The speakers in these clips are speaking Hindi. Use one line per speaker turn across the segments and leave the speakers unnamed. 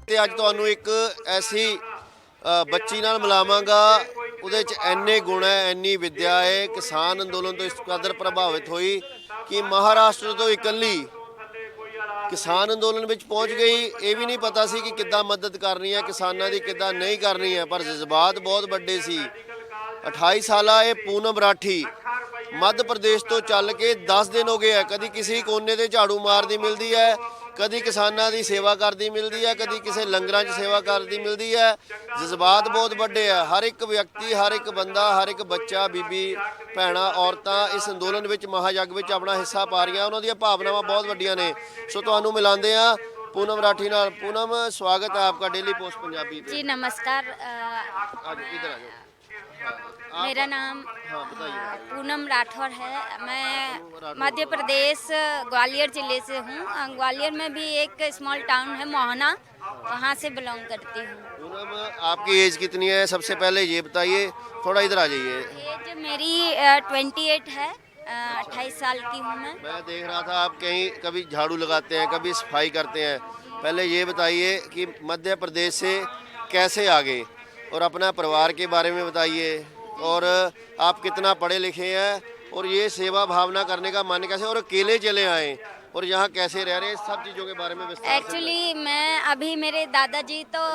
ਤੇ ਅੱਜ ਤੁਹਾਨੂੰ ਇੱਕ ਐਸੀ ਬੱਚੀ ਨਾਲ ਮਿਲਾਵਾਂਗਾ। ਉਹਦੇ 'ਚ ਇੰਨੇ ਗੁਣ ਹੈ, ਇੰਨੀ ਵਿਦਿਆ ਹੈ। ਕਿਸਾਨ ਅੰਦੋਲਨ ਤੋਂ ਇਸ ਕਦਰ ਪ੍ਰਭਾਵਿਤ ਹੋਈ ਕਿ ਮਹਾਰਾਸ਼ਟਰ ਤੋਂ ਇਕੱਲੀ ਕਿਸਾਨ ਅੰਦੋਲਨ ਵਿੱਚ ਪਹੁੰਚ ਗਈ। ਇਹ ਵੀ ਨਹੀਂ ਪਤਾ ਸੀ ਕਿ ਕਿੱਦਾਂ ਮਦਦ ਕਰਨੀ ਹੈ ਕਿਸਾਨਾਂ ਦੀ, ਕਿੱਦਾਂ ਨਹੀਂ ਕਰਨੀ ਹੈ, ਪਰ ਜਜ਼ਬਾਤ ਬਹੁਤ ਵੱਡੇ ਸੀ। 28 ਸਾਲਾ ਇਹ ਪੂਨਮ ਰਾਠੀ मध्य प्रदेश तो चल के 10 दिन हो गए है। कभी किसी कोने से झाड़ू मारती मिलती है, कभी किसानों की सेवा करती मिलती है, कभी किसी लंगर च सेवा करती मिलती है। जज्बात बहुत बड़े है। हर एक व्यक्ति, हर एक बंदा, हर एक बच्चा, बीबी, भैन, औरतां इस अंदोलन में महायज्ञ में अपना हिस्सा पा रही। उन्होंने भावनावां बहुत वड्डियां ने। सो तुहानूं मिलांदे आ पूनम राठी नाल। पूनम, स्वागत है आपका डेली पोस्ट पंजाबी पे।
जी नमस्कार।
इधर आ जाओ।
मेरा नाम पूनम राठौर है। मैं मध्य प्रदेश ग्वालियर ज़िले से हूँ। ग्वालियर में भी एक स्मॉल टाउन है मोहना, वहाँ से बिलोंग करती हूँ।
पूनम, आपकी एज कितनी है? सबसे पहले ये बताइए, थोड़ा इधर आ जाइए।
एज मेरी 28 है। 28 साल की हूँ मैं
देख रहा था आप कहीं कभी झाड़ू लगाते हैं, कभी सफाई करते हैं। पहले ये बताइए कि मध्य प्रदेश से कैसे आ गए और अपना परिवार के बारे में बताइए, और आप कितना पढ़े लिखे हैं, और ये सेवा भावना करने का मन कैसे, और अकेले चले आए और यहाँ कैसे रह रहे हैं, सब चीज़ों के बारे में विस्तार से।
एक्चुअली मैं अभी मेरे दादाजी तो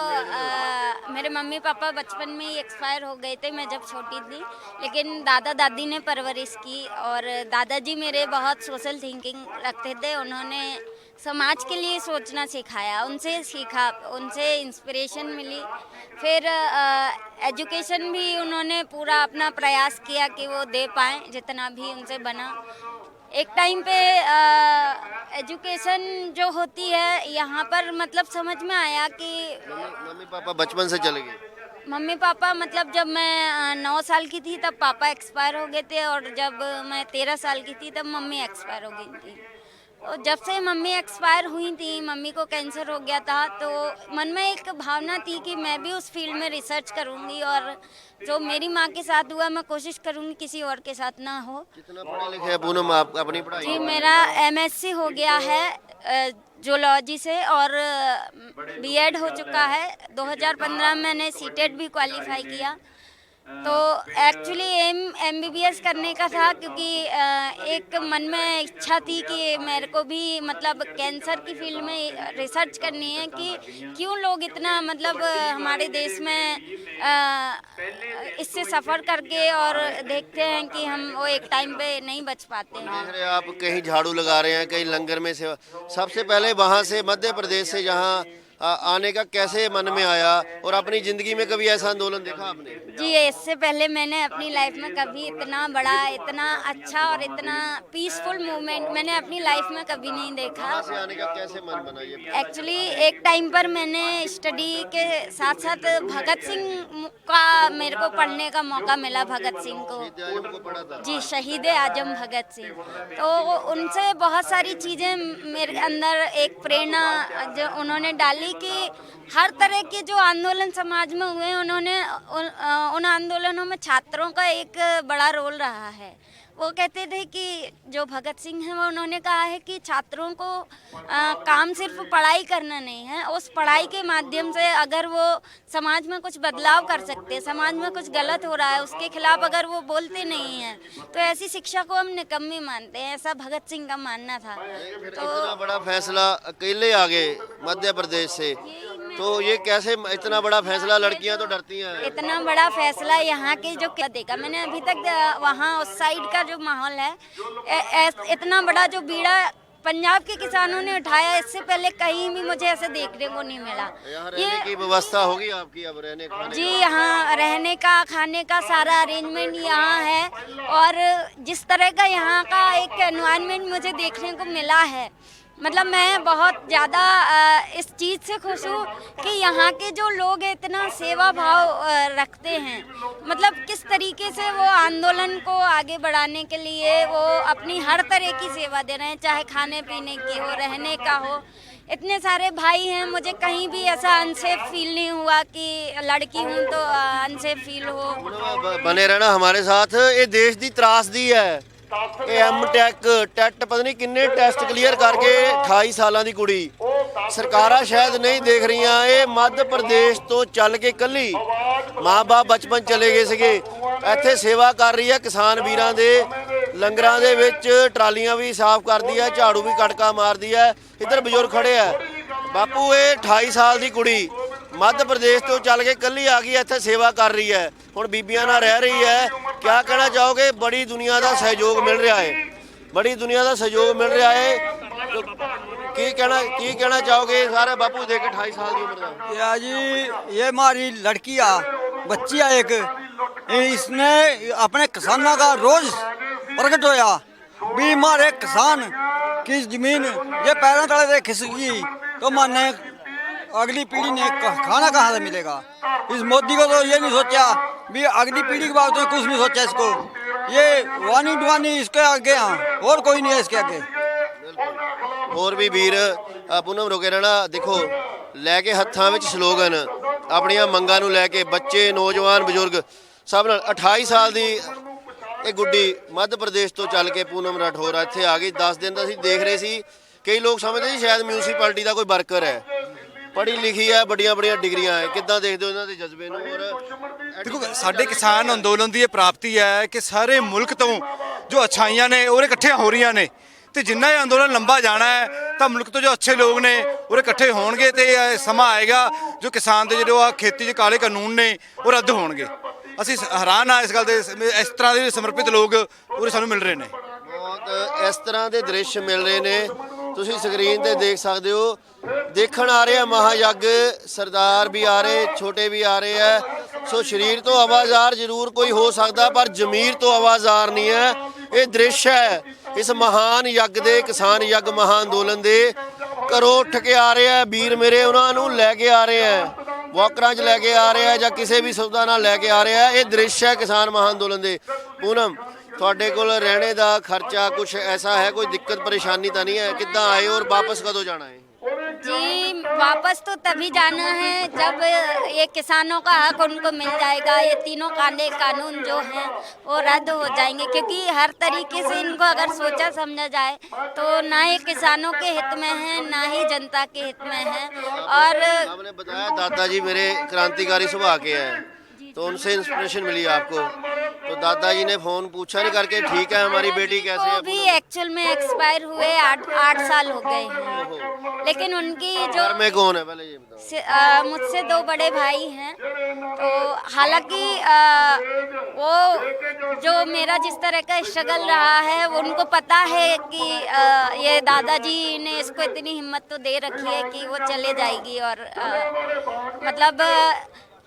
मेरे मम्मी पापा बचपन में ही एक्सपायर हो गए थे, मैं जब छोटी थी। लेकिन दादा दादी ने परवरिश की, और दादाजी मेरे बहुत सोशल थिंकिंग रखते थे। उन्होंने समाज के लिए सोचना सिखाया, उनसे सीखा, उनसे इंस्पिरेशन मिली। फिर एजुकेशन भी उन्होंने पूरा अपना प्रयास किया कि वो दे पाएँ जितना भी उनसे बना। एक टाइम पे एजुकेशन जो होती है यहाँ पर, मतलब समझ में आया कि
मम्मी पापा बचपन से चले गए।
मम्मी पापा मतलब जब मैं 9 साल की थी तब पापा एक्सपायर हो गए थे, और जब मैं 13 साल की थी तब मम्मी एक्सपायर हो गई थी। और जब से मम्मी एक्सपायर हुई थी, मम्मी को कैंसर हो गया था, तो मन में एक भावना थी कि मैं भी उस फील्ड में रिसर्च करूंगी, और जो मेरी माँ के साथ हुआ मैं कोशिश करूंगी किसी और के साथ ना हो।
कितना पढ़े लिखे हैं पूनम आप अपनी पढ़ाई?
जी मेरा MSc हो गया है जूलॉजी से, और B.Ed हो चुका है। 2015 में मैंने CTET भी क्वालिफाई किया। तो एक्चुअली एम MBBS करने का था, क्योंकि एक मन में इच्छा थी कि मेरे को भी मतलब कैंसर की फील्ड में रिसर्च करनी है कि क्यों लोग इतना मतलब हमारे देश में इससे सफ़र करके और देखते हैं कि हम वो एक टाइम पे नहीं बच पाते हैं।
देख रहे हैं आप, कहीं झाड़ू लगा रहे हैं, कहीं लंगर में सेवा। सबसे पहले वहाँ से मध्य प्रदेश से यहाँ आने का कैसे मन में आया, और अपनी ज़िंदगी में कभी ऐसा आंदोलन देखा आपने?
जी इससे पहले मैंने अपनी लाइफ में कभी इतना बड़ा, इतना अच्छा और इतना पीसफुल मूवमेंट मैंने अपनी लाइफ में कभी नहीं देखा।
वहाँ से आने का कैसे मन बना ये?
एक्चुअली एक टाइम पर मैंने स्टडी के साथ साथ भगत सिंह का मेरे को पढ़ने का मौका मिला। भगत सिंह को
पढ़ा था।
जी, शहीद आजम भगत सिंह। तो उनसे बहुत सारी चीज़ें मेरे अंदर एक प्रेरणा जो उन्होंने डाली कि हर तरह के जो आंदोलन समाज में हुए, उन्होंने उन आंदोलनों में छात्रों का एक बड़ा रोल रहा है। वो कहते थे कि जो भगत सिंह हैं वो उन्होंने कहा है कि छात्रों को काम सिर्फ पढ़ाई करना नहीं है, उस पढ़ाई के माध्यम से अगर वो समाज में कुछ बदलाव कर सकते, समाज में कुछ गलत हो रहा है उसके खिलाफ अगर वो बोलते नहीं हैं, तो ऐसी शिक्षा को हम निकम्मी मानते हैं। ऐसा भगत सिंह का मानना था। तो
इतना बड़ा फैसला अकेले आ गए मध्य प्रदेश से, तो ये कैसे इतना बड़ा फैसला? लड़कियां तो डरती हैं।
इतना बड़ा फैसला यहाँ के जो क्या देखा मैंने अभी तक, वहाँ उस साइड का जो माहौल है, इतना बड़ा जो बीड़ा पंजाब के किसानों ने उठाया, इससे पहले कहीं भी मुझे ऐसे देखने को नहीं मिला।
यहाँ रहने की व्यवस्था होगी आपकी? अब रहने खाने
जी यहाँ रहने का, खाने का सारा अरेंजमेंट यहाँ है, और जिस तरह का यहाँ का एक एनवायरनमेंट मुझे देखने को मिला है, मतलब मैं बहुत ज़्यादा इस चीज़ से खुश हूँ कि यहाँ के जो लोग हैं इतना सेवा भाव रखते हैं। मतलब किस तरीके से वो आंदोलन को आगे बढ़ाने के लिए वो अपनी हर तरह की सेवा दे रहे हैं, चाहे खाने पीने की हो, रहने का हो। इतने सारे भाई हैं, मुझे कहीं भी ऐसा अनसेफ फील नहीं हुआ कि लड़की हूँ तो अनसेफ फील हो।
बने रहना हमारे साथ। ये देश की त्रासदी है। ਇਹ M.Tech ਟੈਟ ਪਤਾ ਨਹੀਂ ਕਿੰਨੇ ਟੈਸਟ ਕਲੀਅਰ ਕਰਕੇ 28 ਸਾਲਾਂ ਦੀ ਕੁੜੀ ਸਰਕਾਰਾਂ ਸ਼ਾਇਦ ਨਹੀਂ ਦੇਖ ਰਹੀਆਂ। ਇਹ ਮੱਧ ਪ੍ਰਦੇਸ਼ ਤੋਂ ਚੱਲ ਕੇ ਕੱਲੀ ਮਾਂ-ਬਾਪ ਬਚਪਨ ਚਲੇ ਗਏ ਸੀਗੇ, ਇੱਥੇ ਸੇਵਾ ਕਰ ਰਹੀ ਹੈ ਕਿਸਾਨ ਵੀਰਾਂ ਦੇ ਲੰਗਰਾਂ ਦੇ ਵਿੱਚ, ਟਰਾਲੀਆਂ ਵੀ ਸਾਫ਼ ਕਰਦੀ ਹੈ, ਝਾੜੂ ਵੀ ਕਟਕਾ ਮਾਰਦੀ ਹੈ। ਇੱਧਰ ਬਜ਼ੁਰਗ ਖੜੇ ਆ। ਬਾਪੂ ਇਹ 28 ਸਾਲ ਦੀ ਕੁੜੀ ਮੱਧ ਪ੍ਰਦੇਸ਼ ਤੋਂ ਚੱਲ ਕੇ ਕੱਲੀ ਆ ਗਈ, ਇੱਥੇ ਸੇਵਾ ਕਰ ਰਹੀ ਹੈ, ਹੁਣ ਬੀਬੀਆਂ ਨਾਲ ਰਹਿ ਰਹੀ ਹੈ। ਕਿਆ ਕਹਿਣਾ ਚਾਹੋਗੇ? ਬੜੀ ਦੁਨੀਆ ਦਾ ਸਹਿਯੋਗ ਮਿਲ ਰਿਹਾ ਹੈ, बड़ी दुनिया का सहयोग मिल रहा है, तो की कहना चाहोगे? सारे बापू देख 28 साल की उम्र का
या जी, ये हमारी लड़की आ बच्ची आ एक, इसने अपने किसानों का रोज प्रकट होया भी हमारे किसान की जमीन ये पैरों तले से खिसकी तो माने अगली पीढ़ी ने खाना कहाँ से मिलेगा। इस मोदी को तो ये नहीं सोचा भी अगली पीढ़ी के बारे में कुछ नहीं सोचा इसको, ये वानी डवानी इसके आगे हाँ, और कोई नहीं है इसके आगे।
ਹੋਰ ਵੀ ਵੀਰ ਪੂਨਮ ਰੁਕੇ ਰਹਿਣਾ। ਦੇਖੋ ਲੈ ਕੇ ਹੱਥਾਂ ਵਿੱਚ ਸਲੋਗਨ, ਆਪਣੀਆਂ ਮੰਗਾਂ ਨੂੰ ਲੈ ਕੇ ਬੱਚੇ, ਨੌਜਵਾਨ, ਬਜ਼ੁਰਗ ਸਭ ਨਾਲ 28 ਸਾਲ ਦੀ ਇਹ ਗੁੱਡੀ ਮੱਧ ਪ੍ਰਦੇਸ਼ ਤੋਂ ਚੱਲ ਕੇ ਪੂਨਮ ਰਾਠੌਰ ਇੱਥੇ ਆ ਗਈ। 10 ਦਿਨ ਦਾ ਅਸੀਂ ਦੇਖ ਰਹੇ ਸੀ, ਕਈ ਲੋਕ ਸਮਝਦੇ ਸੀ ਸ਼ਾਇਦ ਮਿਊਨਿਸਪੈਲਿਟੀ ਦਾ ਕੋਈ ਵਰਕਰ ਹੈ, ਪੜ੍ਹੀ ਲਿਖੀ ਹੈ, ਵੱਡੀਆਂ ਵੱਡੀਆਂ ਡਿਗਰੀਆਂ ਹੈ। ਕਿੱਦਾਂ ਦੇਖਦੇ ਹੋ ਇਹਨਾਂ ਦੇ ਜਜ਼ਬੇ ਨੂੰ? ਔਰ
ਦੇਖੋ ਸਾਡੇ ਕਿਸਾਨ ਅੰਦੋਲਨ ਦੀ ਇਹ ਪ੍ਰਾਪਤੀ ਹੈ ਕਿ ਸਾਰੇ ਮੁਲਕ ਤੋਂ ਜੋ ਅੱਛਾਈਆਂ ਨੇ ਉਹ ਇਕੱਠੀਆਂ ਹੋ ਰਹੀਆਂ ਨੇ, ਤੇ ਜਿੰਨਾ ਇਹ ਅੰਦੋਲਨ ਲੰਬਾ ਜਾਣਾ ਹੈ ਤਾਂ ਮੁਲਕ ਤੋਂ ਜੋ ਅੱਛੇ ਲੋਕ ਨੇ ਉਹ ਇਕੱਠੇ ਹੋਣਗੇ ਤੇ ਇਹ ਸਮਾਂ ਆਏਗਾ ਜੋ ਕਿਸਾਨ ਦੇ ਜਿਹੜੇ ਖੇਤੀ 'ਚ ਕਾਲੇ ਕਾਨੂੰਨ ਨੇ ਉਹ ਰੱਦ ਹੋਣਗੇ। ਅਸੀਂ ਹੈਰਾਨ ਆ ਇਸ ਗੱਲ ਦੇ, ਇਸ ਤਰ੍ਹਾਂ ਦੇ ਸਮਰਪਿਤ ਲੋਕ ਪੂਰੇ ਸਾਨੂੰ ਮਿਲ ਰਹੇ ਨੇ।
ਬਹੁਤ ਇਸ ਤਰ੍ਹਾਂ ਦੇ ਦ੍ਰਿਸ਼ ਮਿਲ ਰਹੇ ਨੇ, ਤੁਸੀਂ ਸਕਰੀਨ ਤੇ ਦੇਖ ਸਕਦੇ ਹੋ। ਦੇਖਣ ਆ ਰਹੇ ਆ ਮਹਾਯੱਗ, ਸਰਦਾਰ ਵੀ ਆ ਰਹੇ, ਛੋਟੇ ਵੀ ਆ ਰਹੇ ਆ। ਸੋ ਸਰੀਰ ਤੋਂ ਆਵਾਜ਼ਾਰ ਜ਼ਰੂਰ ਕੋਈ ਹੋ ਸਕਦਾ, ਪਰ ਜ਼ਮੀਰ ਤੋਂ ਆਵਾਜ਼ਾਰ ਨਹੀਂ ਹੈ। ਇਹ ਦ੍ਰਿਸ਼ ਹੈ ਇਸ ਮਹਾਨ ਯੱਗ ਦੇ, ਕਿਸਾਨ ਯੱਗ ਮਹਾ ਅੰਦੋਲਨ ਦੇ। ਘਰੋਂ ਉੱਠ ਕੇ ਆ ਰਹੇ ਆ ਵੀਰ ਮੇਰੇ, ਉਹਨਾਂ ਨੂੰ ਲੈ ਕੇ ਆ ਰਹੇ ਆ, ਵਾਕਰਾਂ 'ਚ ਲੈ ਕੇ ਆ ਰਹੇ ਆ ਜਾਂ ਕਿਸੇ ਵੀ ਸੁਵਿਧਾ ਨਾਲ ਲੈ ਕੇ ਆ ਰਹੇ ਆ। ਇਹ ਦ੍ਰਿਸ਼ ਹੈ ਕਿਸਾਨ ਮਹਾ ਅੰਦੋਲਨ ਦੇ। ਪੂਨਮ, ਤੁਹਾਡੇ ਕੋਲ ਰਹਿਣੇ ਦਾ ਖਰਚਾ ਕੁਝ ਐਸਾ ਹੈ, ਕੋਈ ਦਿੱਕਤ परेशानी तो नहीं है? कितना आए और वापस कदों जाना है?
जी वापस तो तभी जाना है जब ये किसानों का हक उनको मिल जाएगा, ये तीनों काले कानून जो हैं वो रद्द हो जाएंगे, क्योंकि हर तरीके से इनको अगर सोचा समझा जाए तो ना ये किसानों के हित में है ना ही जनता के हित में है। और
आपने बताया दादाजी मेरे क्रांतिकारी स्वभाव के हैं, तो उनसे इंस्पिरेशन मिली आपको, तो दादाजी ने फोन पूछा नहीं करके ठीक है हमारी बेटी कैसे है?
वो भी एक्चुअल में एक्सपायर हुए 8 साल हो गए हैं, लेकिन उनकी जो
घर में कौन है पहले ये बताओ?
मुझसे 2 बड़े भाई हैं, तो हालांकि वो जो मेरा जिस तरह का स्ट्रगल रहा है वो उनको पता है कि ये दादाजी ने इसको इतनी हिम्मत तो दे रखी है कि वो चले जाएगी। और मतलब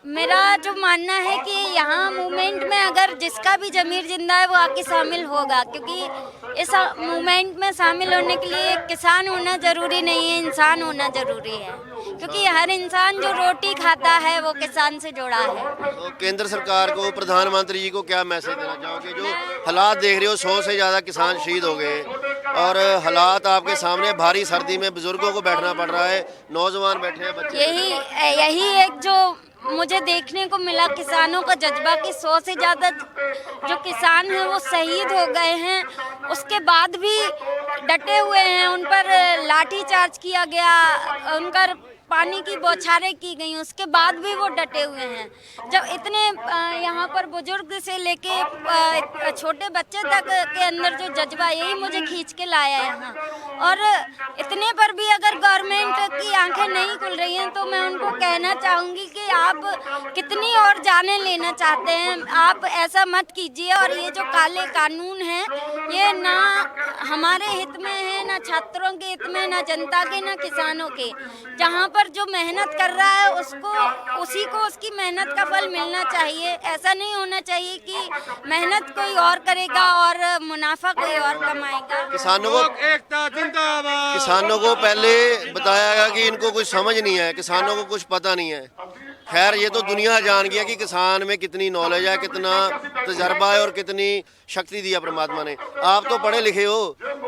मेरा जो मानना है कि यहाँ मूवमेंट में अगर जिसका भी ज़मीर जिंदा है वो आके शामिल होगा, क्योंकि इस मूवमेंट में शामिल होने के लिए किसान होना ज़रूरी नहीं है, इंसान होना ज़रूरी है, क्योंकि हर इंसान जो रोटी खाता है वो किसान से जुड़ा है।
तो केंद्र सरकार को, प्रधानमंत्री जी को क्या मैसेज देना चाहोगे? जो हालात देख रहे हो, 100 से ज़्यादा किसान शहीद हो गए और हालात आपके सामने, भारी सर्दी में बुजुर्गों को बैठना पड़ रहा है, नौजवान बैठे हैं, बच्चे।
यही एक जो मुझे देखने को मिला किसानों का जज्बा कि 100 से ज़्यादा जो किसान हैं वो शहीद हो गए हैं, उसके बाद भी डटे हुए हैं, उन पर लाठी चार्ज किया गया, उनका पानी की बौछारें की गई, उसके बाद भी वो डटे हुए हैं। जब इतने यहाँ पर बुजुर्ग से लेके छोटे बच्चे तक के अंदर जो जज्बा, यही मुझे खींच के लाया है यहाँ। और इतने पर भी अगर गवर्नमेंट की आंखें नहीं खुल रही हैं तो मैं उनको कहना चाहूँगी कि आप कितनी और जानें लेना चाहते हैं, आप ऐसा मत कीजिए। और ये जो काले कानून हैं ये ना हमारे हित में है, ना छात्रों के हित में, ना जनता के, ना किसानों के। जहाँ पर जो मेहनत कर रहा है उसको, उसी को उसकी मेहनत का फल मिलना चाहिए। ऐसा नहीं होना चाहिए कि मेहनत कोई और करेगा और मुनाफा कोई और कमाएगा।
किसानों को पहले बताया गया कि इनको कुछ समझ नहीं है, किसानों को कुछ पता नहीं है। खैर ये तो दुनिया जान गया कि किसान में कितनी नॉलेज है, कितना तजर्बा है और कितनी शक्ति दी है परमात्मा ने। आप तो पढ़े लिखे हो,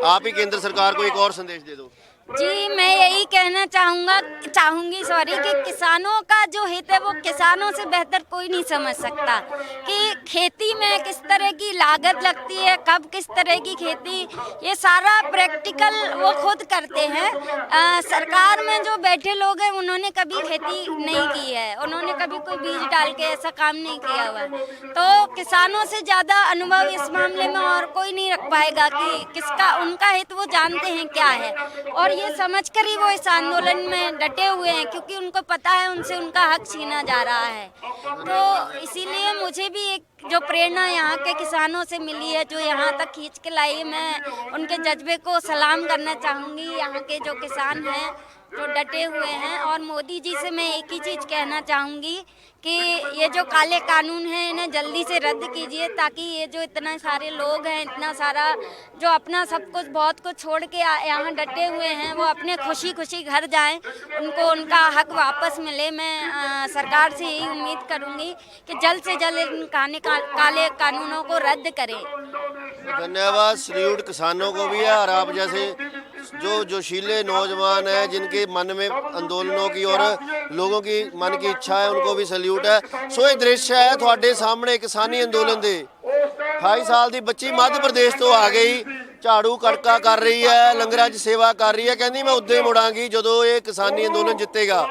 आप ही केंद्र सरकार को एक और संदेश दे दो।
जी, मैं यही कहना चाहूँगी कि किसानों का जो हित है वो किसानों से बेहतर कोई नहीं समझ सकता। कि खेती में किस तरह की लागत लगती है, कब किस तरह की खेती, ये सारा प्रैक्टिकल वो खुद करते हैं। सरकार में जो बैठे लोग हैं उन्होंने कभी खेती नहीं की है, उन्होंने कभी कोई बीज डाल के ऐसा काम नहीं किया हुआ है। तो किसानों से ज़्यादा अनुभव इस मामले में और कोई नहीं रख पाएगा कि किसका उनका हित वो जानते हैं क्या है, और ये समझकर ही वो इस आंदोलन में डटे हुए हैं, क्योंकि उनको पता है उनसे उनका हक छीना जा रहा है। तो इसीलिए मुझे भी एक जो प्रेरणा यहाँ के किसानों से मिली है, जो यहाँ तक खींच के लाई, मैं उनके जज्बे को सलाम करना चाहूँगी। यहाँ के जो किसान हैं जो डटे हुए हैं, और मोदी जी से मैं एक ही चीज़ कहना चाहूँगी कि ये जो काले कानून हैं इन्हें जल्दी से रद्द कीजिए, ताकि ये जो इतना सारे लोग हैं, इतना सारा जो अपना सब कुछ बहुत कुछ छोड़ के यहाँ डटे हुए हैं, वो अपने खुशी खुशी घर जाएं, उनको उनका हक वापस मिले। मैं सरकार से यही उम्मीद करूँगी कि जल्द से जल्द इन काले कानूनों को रद्द करें।
धन्यवाद। सल्यूट किसानों को भी है, और आप जैसे जो जोशीले नौजवान हैं जिनके मन में आंदोलनों की और लोगों की मन की इच्छा है, उनको भी सल्यूट है। सो ये दृश्य है ਤੁਹਾਡੇ ਸਾਹਮਣੇ किसानी अंदोलन ਦੇ। 28 ਸਾਲ ਦੀ ਬੱਚੀ ਮੱਧ ਪ੍ਰਦੇਸ਼ ਤੋਂ ਆ ਗਈ, ਝਾੜੂ ਕੜਕਾ ਕਰ ਰਹੀ ਹੈ, ਲੰਗਰਾਂ 'ਚ ਸੇਵਾ ਕਰ ਰਹੀ ਹੈ, ਕਹਿੰਦੀ ਮੈਂ ਉੱਦਾਂ ਹੀ ਮੁੜਾਂਗੀ ਜਦੋਂ ਇਹ ਕਿਸਾਨੀ ਅੰਦੋਲਨ ਜਿੱਤੇਗਾ।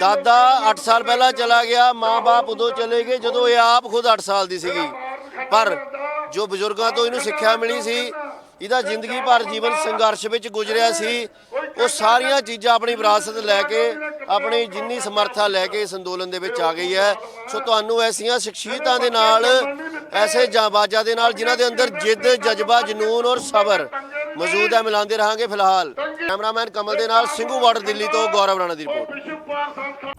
ਦਾਦਾ 8 ਸਾਲ ਪਹਿਲਾਂ ਚਲਾ ਗਿਆ, ਮਾਂ-ਬਾਪ ਉਦੋਂ ਚਲੇ ਗਏ ਜਦੋਂ ਇਹ ਆਪ ਖੁਦ 8 ਸਾਲ ਦੀ ਸੀਗੀ, ਪਰ ਜੋ ਬਜ਼ੁਰਗਾਂ ਤੋਂ ਇਹਨੂੰ ਸਿੱਖਿਆ ਮਿਲੀ ਸੀ, ਇਹਦਾ ਜ਼ਿੰਦਗੀ ਭਰ ਜੀਵਨ ਸੰਘਰਸ਼ ਵਿੱਚ ਗੁਜ਼ਰਿਆ ਸੀ, ਉਹ ਸਾਰੀਆਂ ਚੀਜ਼ਾਂ ਆਪਣੀ ਵਿਰਾਸਤ ਲੈ ਕੇ, ਆਪਣੀ ਜਿੰਨੀ ਸਮਰੱਥਾ ਲੈ ਕੇ ਇਸ ਅੰਦੋਲਨ ਦੇ ਵਿੱਚ ਆ ਗਈ ਹੈ। ਸੋ ਤੁਹਾਨੂੰ ਐਸੀਆਂ ਸ਼ਖਸੀਅਤਾਂ ਦੇ ਨਾਲ, ਐਸੇ ਜਾਂਬਾਜ਼ਾਂ ਦੇ ਨਾਲ ਜਿਨ੍ਹਾਂ ਦੇ ਅੰਦਰ ਜਿੱਦ, ਜਜ਼ਬਾ, ਜਨੂਨ ਔਰ ਸਬਰ ਮੌਜੂਦ ਹੈ, ਮਿਲਾਉਂਦੇ ਰਹਾਂਗੇ। ਫਿਲਹਾਲ ਕੈਮਰਾਮੈਨ ਕਮਲ ਦੇ ਨਾਲ ਸਿੰਘੂ ਬਾਰਡਰ ਦਿੱਲੀ ਤੋਂ ਗੌਰਵ ਰਾਣਾ ਦੀ ਰਿਪੋਰਟ।